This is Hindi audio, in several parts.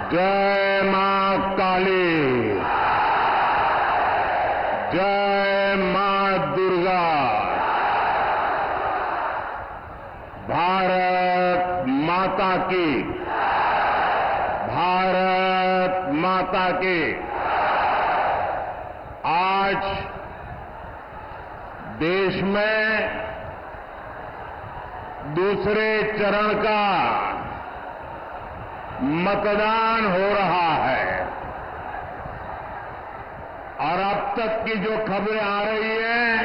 जय मां काली, जय मां दुर्गा। भारत माता की, भारत माता की। आज देश में दूसरे चरण का मतदान हो रहा है और अब तक की जो खबरें आ रही हैं,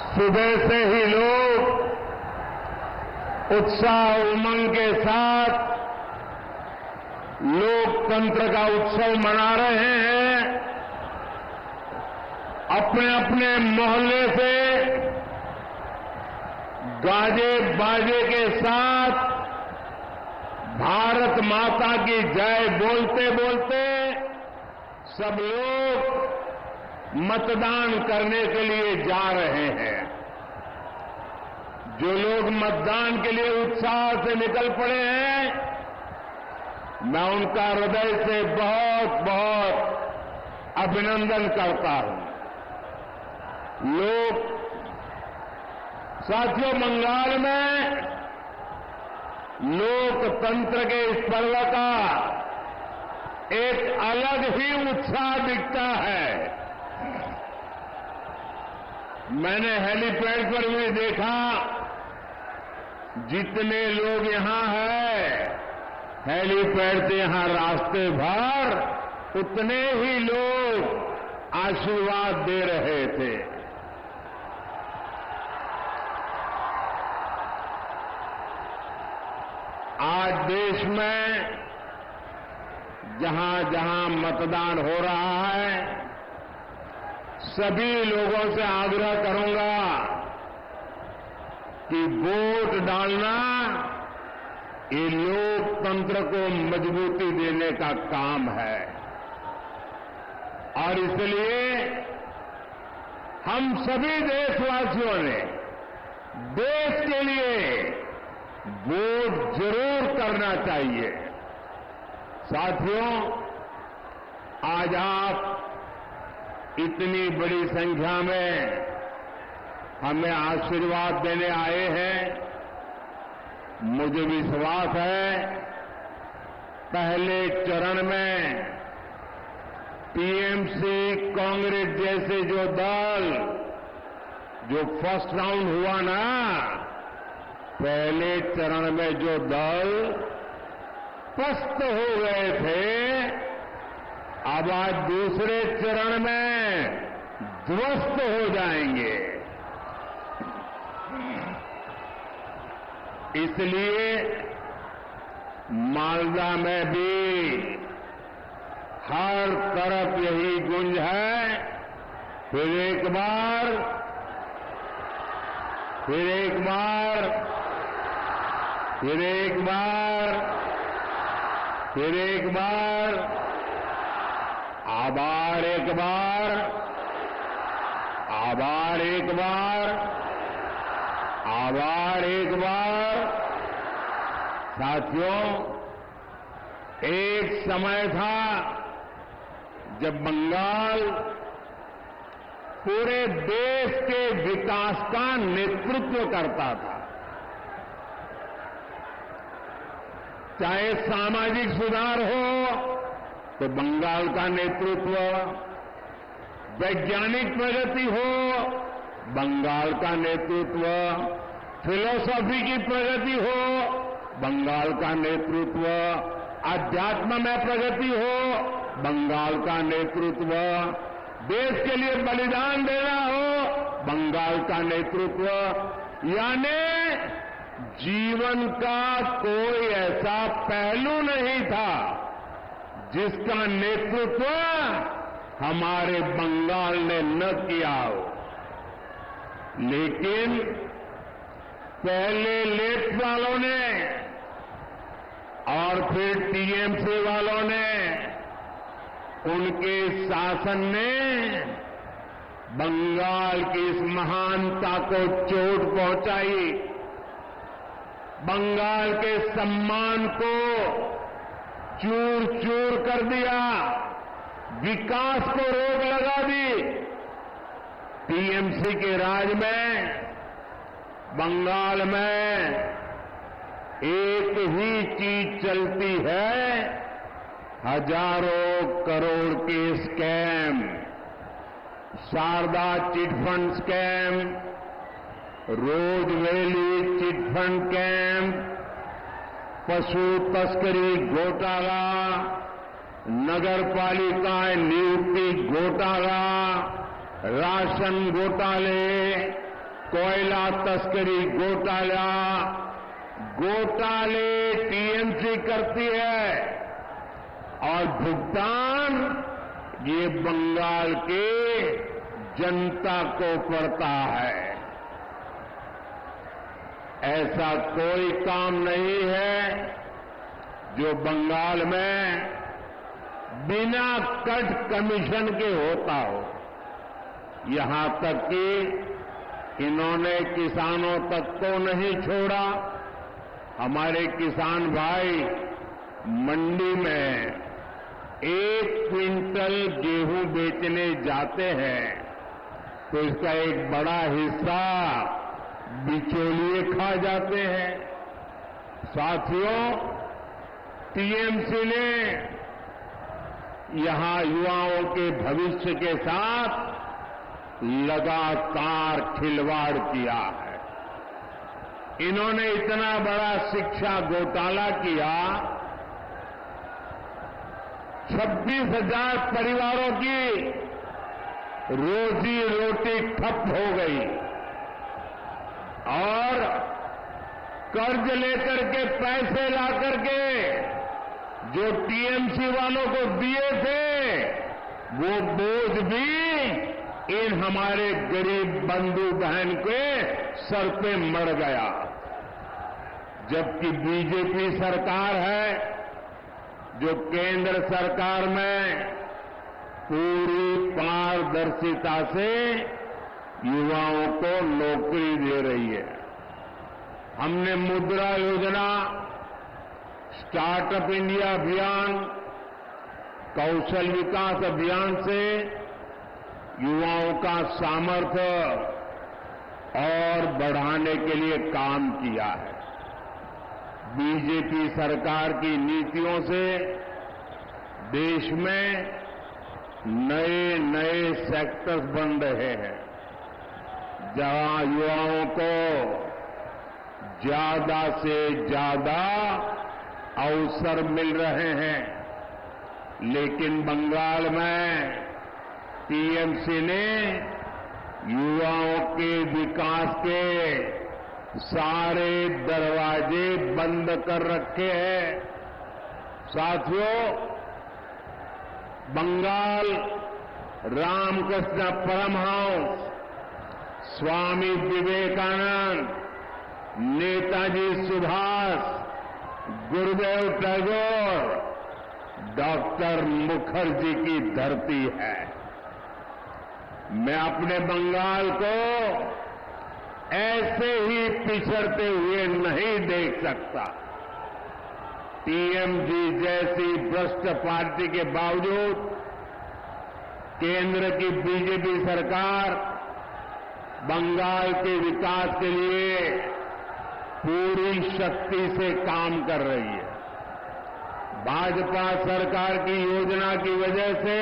सुबह से ही लोग उत्साह उमंग के साथ लोकतंत्र का उत्सव मना रहे हैं। अपने अपने मोहल्ले से गाजे बाजे के साथ भारत माता की जय बोलते बोलते सब लोग मतदान करने के लिए जा रहे हैं। जो लोग मतदान के लिए उत्साह से निकल पड़े हैं, मैं उनका हृदय से बहुत बहुत अभिनंदन करता हूं। लोग साथियों, बंगाल में लोकतंत्र के इस पर्व का एक अलग ही उत्साह दिखता है। मैंने हेलीपैड पर भी देखा, जितने लोग यहां हैं, हेलीपैड से यहां रास्ते भर उतने ही लोग आशीर्वाद दे रहे थे। आज देश में जहां जहां मतदान हो रहा है, सभी लोगों से आग्रह करूंगा कि वोट डालना ये लोकतंत्र को मजबूती देने का काम है और इसलिए हम सभी देशवासियों ने देश के लिए वोट जरूर करना चाहिए। साथियों, आज आप इतनी बड़ी संख्या में हमें आशीर्वाद देने आए हैं। मुझे विश्वास है, पहले चरण में टीएमसी, कांग्रेस जैसे जो दल जो फर्स्ट राउंड हुआ ना, पहले चरण में जो दल पस्त हो गए थे, अब आज दूसरे चरण में ध्वस्त हो जाएंगे। इसलिए मालदा में भी हर तरफ यही गूंज है, फिर एक बार, फिर एक बार, फिर एक बार, फिर एक बार, आभार एक बार, आभार एक बार, आभार एक बार। साथियों, एक समय था जब बंगाल पूरे देश के विकास का नेतृत्व करता था। चाहे सामाजिक सुधार हो तो बंगाल का नेतृत्व, वैज्ञानिक प्रगति हो बंगाल का नेतृत्व, फिलॉसफी की प्रगति हो बंगाल का नेतृत्व, अध्यात्म में प्रगति हो बंगाल का नेतृत्व, देश के लिए बलिदान देना हो बंगाल का नेतृत्व। यानी जीवन का कोई ऐसा पहलू नहीं था जिसका नेतृत्व हमारे बंगाल ने न किया हो। लेकिन पहले लेफ्ट वालों ने और फिर टीएमसी वालों ने, उनके शासन ने बंगाल की इस महानता को चोट पहुंचाई, बंगाल के सम्मान को चूर चूर कर दिया, विकास को रोक लगा दी। टीएमसी के राज में बंगाल में एक ही चीज चलती है, हजारों करोड़ के स्कैम, शारदा चिटफंड स्कैम, रोज वैली चिटफंड कैंप, पशु तस्करी घोटाला, नगर पालिका नियुक्ति घोटाला, राशन घोटाले, कोयला तस्करी घोटाला, घोटाले टीएमसी करती है और भुगतान ये बंगाल के जनता को पड़ता है। ऐसा कोई काम नहीं है जो बंगाल में बिना कट कमीशन के होता हो। यहां तक कि इन्होंने किसानों तक को नहीं छोड़ा। हमारे किसान भाई मंडी में 1 क्विंटल गेहूं बेचने जाते हैं तो इसका एक बड़ा हिस्सा बिचौलिए खा जाते हैं। साथियों, टीएमसी ने यहां युवाओं के भविष्य के साथ लगातार खिलवाड़ किया है। इन्होंने इतना बड़ा शिक्षा घोटाला किया, 26,000 परिवारों की रोजी रोटी ठप हो गई और कर्ज लेकर के पैसे ला करके जो टीएमसी वालों को दिए थे वो बोझ भी इन हमारे गरीब बंधु बहन के सर पे मर गया। जबकि बीजेपी सरकार है जो केंद्र सरकार में पूरी पारदर्शिता से युवाओं को नौकरी दे रही है। हमने मुद्रा योजना, स्टार्टअप इंडिया अभियान, कौशल विकास अभियान से युवाओं का सामर्थ्य और बढ़ाने के लिए काम किया है। बीजेपी सरकार की नीतियों से देश में नए नए सेक्टर्स बन रहे हैं जहां युवाओं को ज्यादा से ज्यादा अवसर मिल रहे हैं। लेकिन बंगाल में टीएमसी ने युवाओं के विकास के सारे दरवाजे बंद कर रखे हैं। साथियों, बंगाल रामकृष्ण परमहंस, स्वामी विवेकानंद, नेताजी सुभाष, गुरुदेव टैगोर, डॉक्टर मुखर्जी की धरती है। मैं अपने बंगाल को ऐसे ही पिछड़ते हुए नहीं देख सकता। टीएमसी जैसी भ्रष्ट पार्टी के बावजूद केंद्र की बीजेपी सरकार बंगाल के विकास के लिए पूरी शक्ति से काम कर रही है। भाजपा सरकार की योजना की वजह से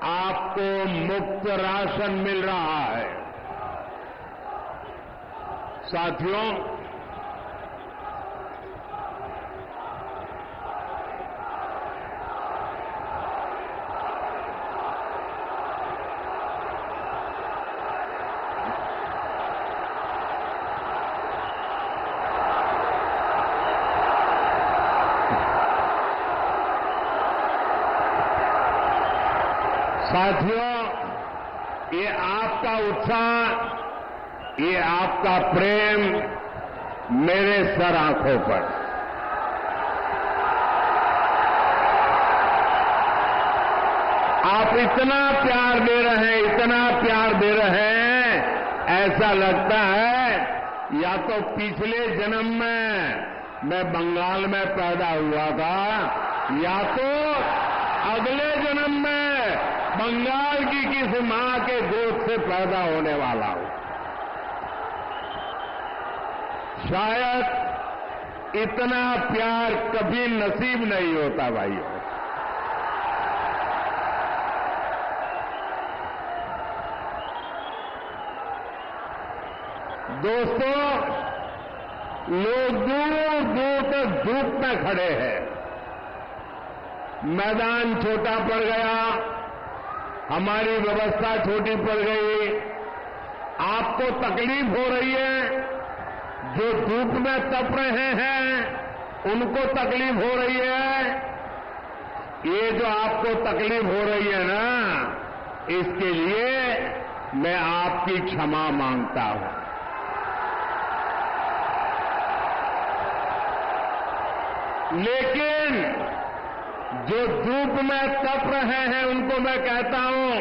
आपको मुफ्त राशन मिल रहा है। साथियों, ये आपका उत्साह, ये आपका प्रेम मेरे सर आंखों पर। आप इतना प्यार दे रहे हैं, इतना प्यार दे रहे हैं, ऐसा लगता है या तो पिछले जन्म में मैं बंगाल में पैदा हुआ था या तो अगले जन्म में बंगाल की किसी मां के गोद से पैदा होने वाला हूं। शायद इतना प्यार कभी नसीब नहीं होता भाइयों। दोस्तों, लोग दूर दूर तक धूप में खड़े हैं। मैदान छोटा पड़ गया, हमारी व्यवस्था छोटी पड़ गई। आपको तकलीफ हो रही है, जो धूप में तप रहे हैं उनको तकलीफ हो रही है। ये जो आपको तकलीफ हो रही है ना, इसके लिए मैं आपकी क्षमा मांगता हूं। लेकिन जो धूप में तप रहे हैं उनको मैं कहता हूं,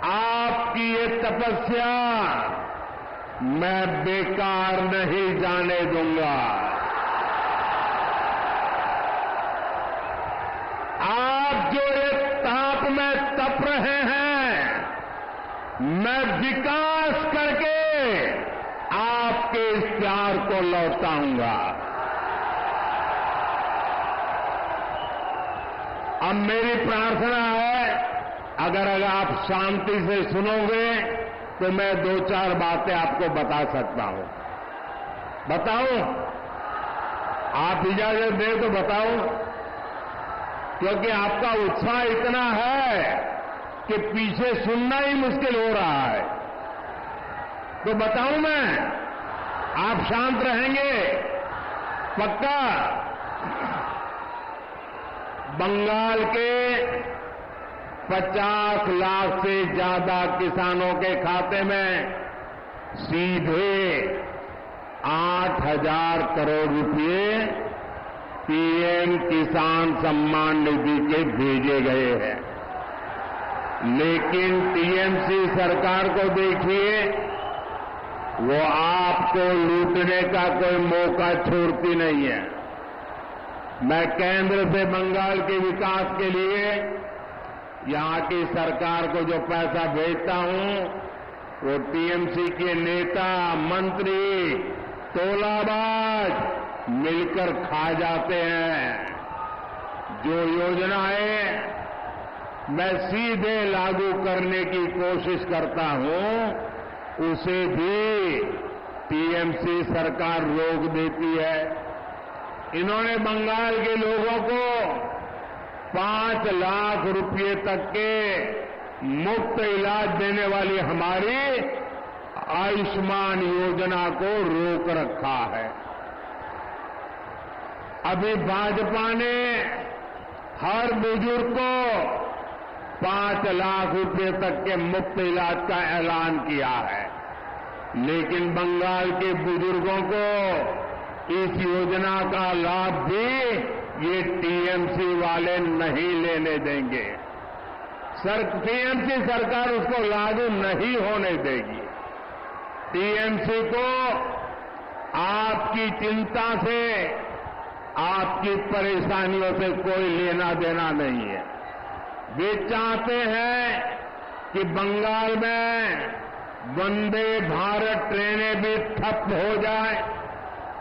आपकी ये तपस्या मैं बेकार नहीं जाने दूंगा। आप जो ये ताप में तप रहे हैं, मैं विकास करके आपके इस प्यार को लौटाऊंगा। अब मेरी प्रार्थना है, अगर आप शांति से सुनोगे तो मैं 2-4 बातें आपको बता सकता हूं। बताऊं? आप इजाजत दें तो बताऊं? क्योंकि आपका उत्साह इतना है कि पीछे सुनना ही मुश्किल हो रहा है। तो बताऊं मैं? आप शांत रहेंगे? पक्का? बंगाल के 50 लाख से ज्यादा किसानों के खाते में सीधे 8,000 करोड़ रुपए पीएम किसान सम्मान निधि के भेजे गए हैं। लेकिन टीएमसी सरकार को देखिए, वो आपको लूटने का कोई मौका छोड़ती नहीं है। मैं केंद्र से बंगाल के विकास के लिए यहां की सरकार को जो पैसा भेजता हूं, वो टीएमसी के नेता, मंत्री, तोलाबाज मिलकर खा जाते हैं। जो योजनाएं मैं सीधे लागू करने की कोशिश करता हूं, उसे भी टीएमसी सरकार रोक देती है। इन्होंने बंगाल के लोगों को 5 लाख रुपए तक के मुफ्त इलाज देने वाली हमारी आयुष्मान योजना को रोक रखा है। अभी भाजपा ने हर बुजुर्ग को 5 लाख रुपए तक के मुफ्त इलाज का ऐलान किया है, लेकिन बंगाल के बुजुर्गों को इस योजना का लाभ भी ये टीएमसी वाले नहीं लेने देंगे। टीएमसी सरकार उसको लागू नहीं होने देगी। टीएमसी को आपकी चिंता से, आपकी परेशानियों से कोई लेना देना नहीं है। वे चाहते हैं कि बंगाल में वंदे भारत ट्रेनें भी ठप हो जाए।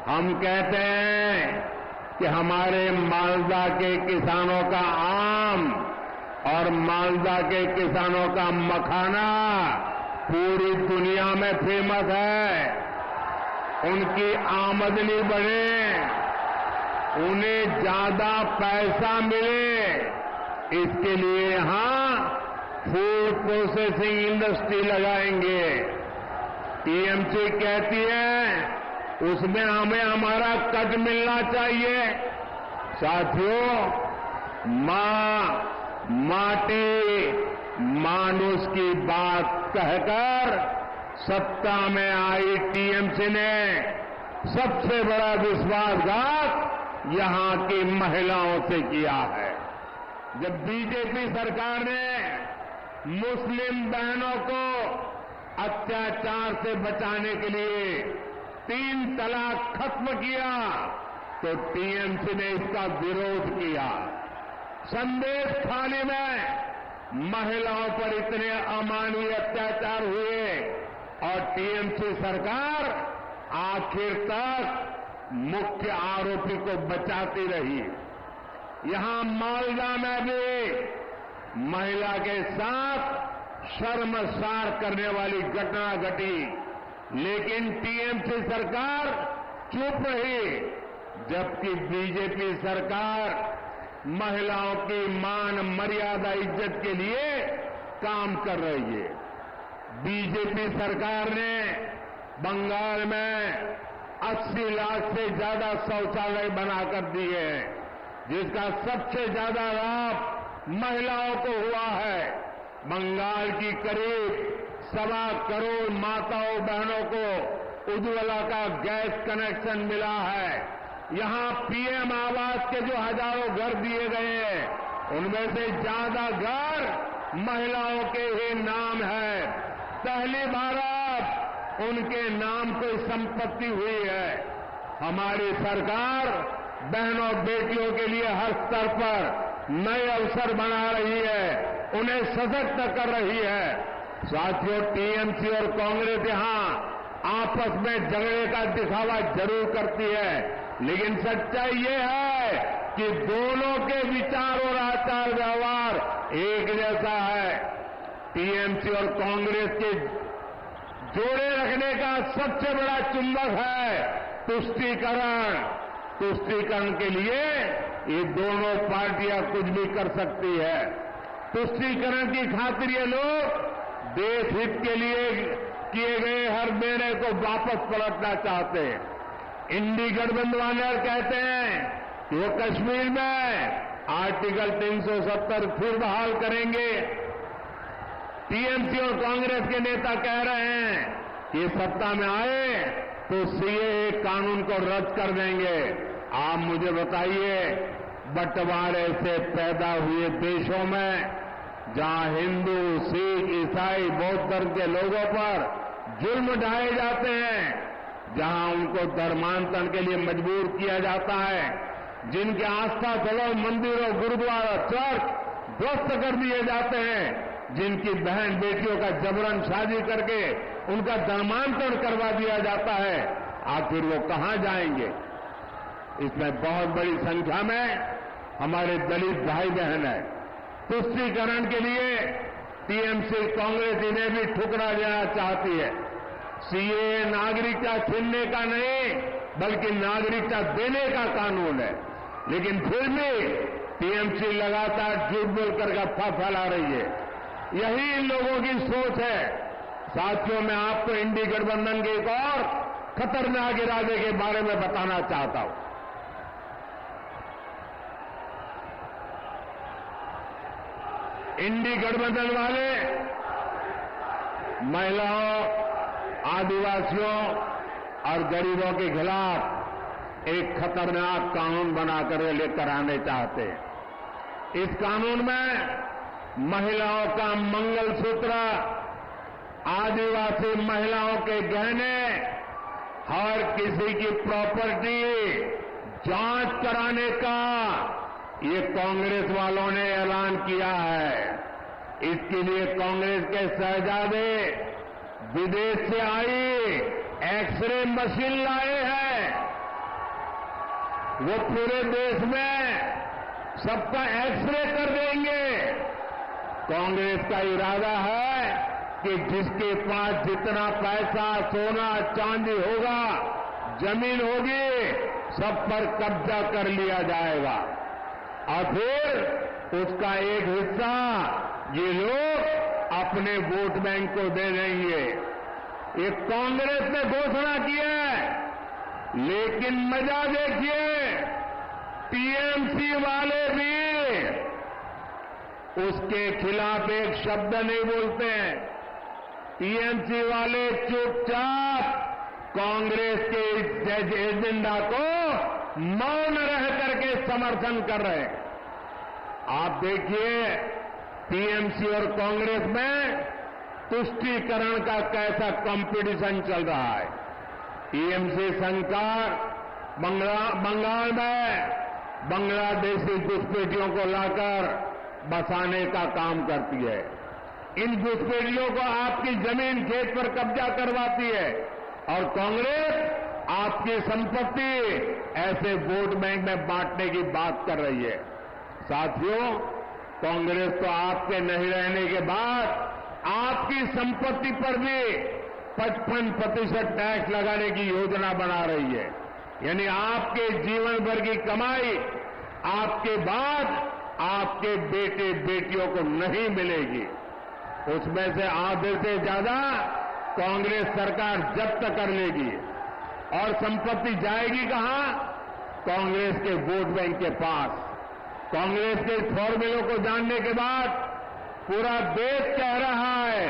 हम कहते हैं कि हमारे मालदा के किसानों का आम और मालदा के किसानों का मखाना पूरी दुनिया में फेमस है। उनकी आमदनी बढ़े, उन्हें ज्यादा पैसा मिले, इसके लिए यहां फूड प्रोसेसिंग इंडस्ट्री लगाएंगे। टीएमसी कहती है उसमें हमें हमारा कट मिलना चाहिए। साथियों, माटी, मानुष की बात कहकर सत्ता में आई टीएमसी ने सबसे बड़ा विश्वासघात यहां की महिलाओं से किया है। जब बीजेपी सरकार ने मुस्लिम बहनों को अत्याचार से बचाने के लिए 3 तलाक खत्म किया, तो टीएमसी ने इसका विरोध किया। संदेश खाली में महिलाओं पर इतने अमानवीय अत्याचार हुए और टीएमसी सरकार आखिर तक मुख्य आरोपी को बचाती रही। यहां मालदा में भी महिला के साथ शर्मसार करने वाली घटना घटी, लेकिन टीएमसी सरकार चुप रही, जबकि बीजेपी सरकार महिलाओं की मान मर्यादा इज्जत के लिए काम कर रही है। बीजेपी सरकार ने बंगाल में 80 लाख से ज्यादा शौचालय बनाकर दिए हैं, जिसका सबसे ज्यादा लाभ महिलाओं को हुआ है। बंगाल की करीब 1.25 करोड़ माताओं बहनों को उज्ज्वला का गैस कनेक्शन मिला है। यहां पीएम आवास के जो हजारों घर दिए गए हैं, उनमें से ज्यादा घर महिलाओं के ही नाम है। पहली बार अब उनके नाम कोई संपत्ति हुई है। हमारी सरकार बहनों बेटियों के लिए हर स्तर पर नए अवसर बना रही है, उन्हें सशक्त कर रही है। साथियों, टीएमसी और कांग्रेस यहां आपस में झगड़े का दिखावा जरूर करती है, लेकिन सच्चाई ये है कि दोनों के विचार और आचार व्यवहार एक जैसा है। टीएमसी और कांग्रेस के जोड़े रखने का सबसे बड़ा चुंबक है तुष्टीकरण। तुष्टीकरण के लिए ये दोनों पार्टियां कुछ भी कर सकती है। तुष्टीकरण की खातिर ये लोग देश हित के लिए किए गए हर निर्णय को वापस पलटना चाहते हैं। इंडी गठबंधन वाले कहते हैं कि वो कश्मीर में आर्टिकल 370 फिर बहाल करेंगे। टीएमसी और कांग्रेस के नेता कह रहे हैं कि सत्ता में आए तो सीएए कानून को रद्द कर देंगे। आप मुझे बताइए, बंटवारे से पैदा हुए देशों में जहां हिंदू, सिख, ईसाई, बौद्ध धर्म के लोगों पर जुल्म ढाए जाते हैं, जहां उनको धर्मांतरण के लिए मजबूर किया जाता है, जिनके आस्था स्थलों, मंदिरों, गुरुद्वारा, चर्च ध्वस्त कर दिए जाते हैं, जिनकी बहन बेटियों का जबरन शादी करके उनका धर्मांतरण करवा दिया जाता है, आखिर वो कहां जाएंगे? इसमें बहुत बड़ी संख्या में हमारे दलित भाई बहन है। तुष्टीकरण के लिए टीएमसी कांग्रेस इन्हें भी ठुकरा देना चाहती है। सीएए नागरिकता छीनने का नहीं, बल्कि नागरिकता देने का कानून है, लेकिन फिर भी टीएमसी लगातार झूठ बोलकर अफवाह फैला रही है। यही इन लोगों की सोच है। साथियों, मैं आपको इंडी गठबंधन के एक और खतरनाक इरादे के बारे में बताना चाहता हूं। इंडी गठबंधन वाले महिलाओं, आदिवासियों और गरीबों के खिलाफ एक खतरनाक कानून बनाकर लेकर आने चाहते हैं। इस कानून में महिलाओं का मंगलसूत्र, आदिवासी महिलाओं के गहने, हर किसी की प्रॉपर्टी जांच कराने का ये कांग्रेस वालों ने ऐलान किया है। इसके लिए कांग्रेस के शहजादे विदेश से आई एक्सरे मशीन लाए हैं। वो पूरे देश में सबका एक्सरे कर देंगे। कांग्रेस का इरादा है कि जिसके पास जितना पैसा, सोना, चांदी होगा, जमीन होगी, सब पर कब्जा कर लिया जाएगा और फिर उसका एक हिस्सा ये लोग अपने वोट बैंक को दे देंगे। ये कांग्रेस ने घोषणा की है, लेकिन मजा देखिए, टीएमसी वाले भी उसके खिलाफ एक शब्द नहीं बोलते हैं। टीएमसी वाले चुपचाप कांग्रेस के इस एजेंडा को मौन रह करके समर्थन कर रहे हैं। आप देखिए, टीएमसी और कांग्रेस में तुष्टीकरण का कैसा कंपटीशन चल रहा है। टीएमसी सरकार बंगाल में बांग्लादेशी घुसपैठियों को लाकर बसाने का काम करती है। इन घुसपैठियों को आपकी जमीन खेत पर कब्जा करवाती है और कांग्रेस आपकी संपत्ति ऐसे वोट बैंक में बांटने की बात कर रही है। साथियों, कांग्रेस तो आपके नहीं रहने के बाद आपकी संपत्ति पर भी 55% टैक्स लगाने की योजना बना रही है। यानी आपके जीवन भर की कमाई आपके बाद आपके बेटे बेटियों को नहीं मिलेगी। उसमें से आधे से ज्यादा कांग्रेस सरकार जब्त कर लेगी और संपत्ति जाएगी कहां? कांग्रेस के वोट बैंक के पास। कांग्रेस के फॉर्मूलों को जानने के बाद पूरा देश कह रहा है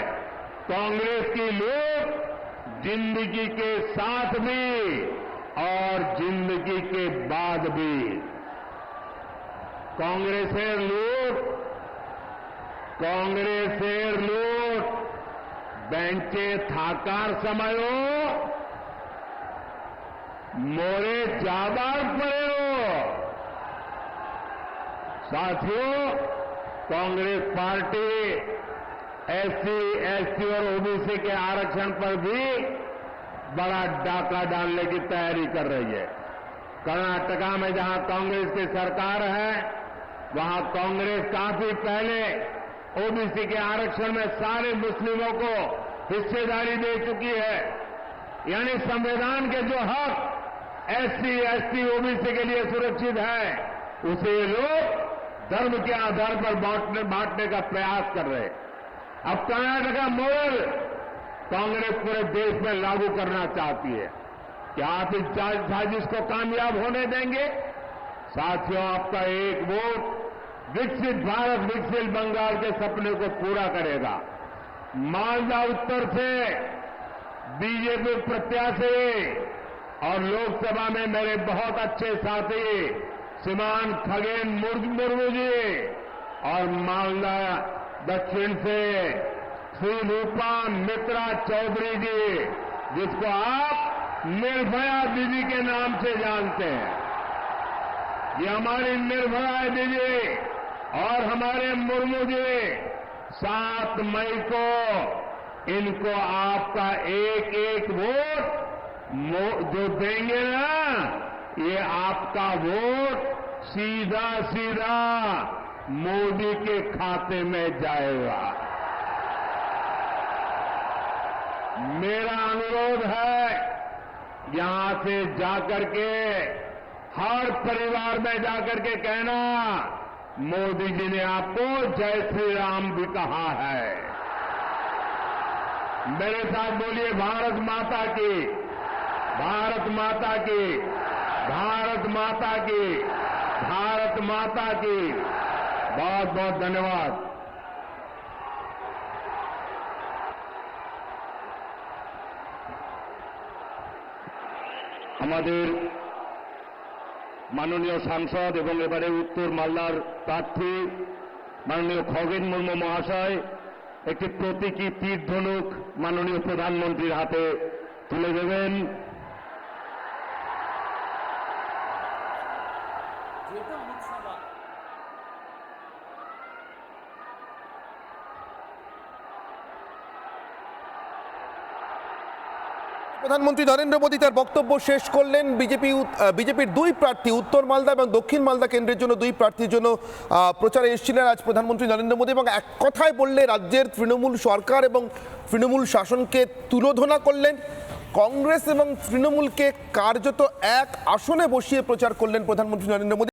कांग्रेस की लोग जिंदगी के साथ भी और जिंदगी के बाद भी कांग्रेसेर लोग बेंचे थाकार समयो मोरे जाबार पड़े। साथियों, कांग्रेस पार्टी एससी, एसटी और ओबीसी के आरक्षण पर भी बड़ा डाका डालने की तैयारी कर रही है। कर्नाटका में जहां कांग्रेस की सरकार है, वहां कांग्रेस काफी पहले ओबीसी के आरक्षण में सारे मुस्लिमों को हिस्सेदारी दे चुकी है। यानी संविधान के जो हक एससी, एसटी, ओबीसी के लिए सुरक्षित है, उसे लोग धर्म के आधार पर बांटने का प्रयास कर रहे हैं। अब कर्नाटका मॉडल कांग्रेस पूरे देश में लागू करना चाहती है। क्या आप इस साजिश को कामयाब होने देंगे? साथियों, आपका एक वोट विकसित भारत, विकसित बंगाल के सपने को पूरा करेगा। मालदा उत्तर से बीजेपी प्रत्याशी और लोकसभा में मेरे बहुत अच्छे साथी श्रीमान खगेन मुर्मू जी और मालदा दक्षिण से श्री रूपा मित्रा चौधरी जी, जिसको आप निर्भया दीदी के नाम से जानते हैं। ये हमारी निर्भया दीदी और हमारे मुर्मू जी 7 मई को इनको आपका एक एक वोट जो देंगे ना, ये आपका वोट सीधा सीधा मोदी के खाते में जाएगा। मेरा अनुरोध है यहां से जाकर के हर परिवार में जाकर के कहना, मोदी जी ने आपको जय श्री राम भी कहा है। मेरे साथ बोलिए, भारत माता की, भारत माता की, भारत माता की, भारत माता की। बहुत बहुत धन्यवाद। আমাদের মাননীয় সাংসদ এবং এবারে উত্তর মালদার প্রার্থী মাননীয় খগেন মুর্মু মহাশয় একটি প্রতীকী তীর ধনুক মাননীয় প্রধানমন্ত্রীর হাতে তুলে দেবেন। প্রধানমন্ত্রী নরেন্দ্র মোদী তার বক্তব্য শেষ করলেন। বিজেপির দুই প্রার্থী উত্তর মালদা এবং দক্ষিণ মালদা কেন্দ্রের জন্য দুই প্রার্থীর জন্য প্রচারে এসেছিলেন আজ প্রধানমন্ত্রী নরেন্দ্র মোদী, এবং এক কথায় বললে রাজ্যের তৃণমূল সরকার এবং তৃণমূল শাসনকে তুলোধনা করলেন। কংগ্রেস এবং তৃণমূলকে কার্যত এক আসনে বসিয়ে প্রচার করলেন প্রধানমন্ত্রী নরেন্দ্র মোদী।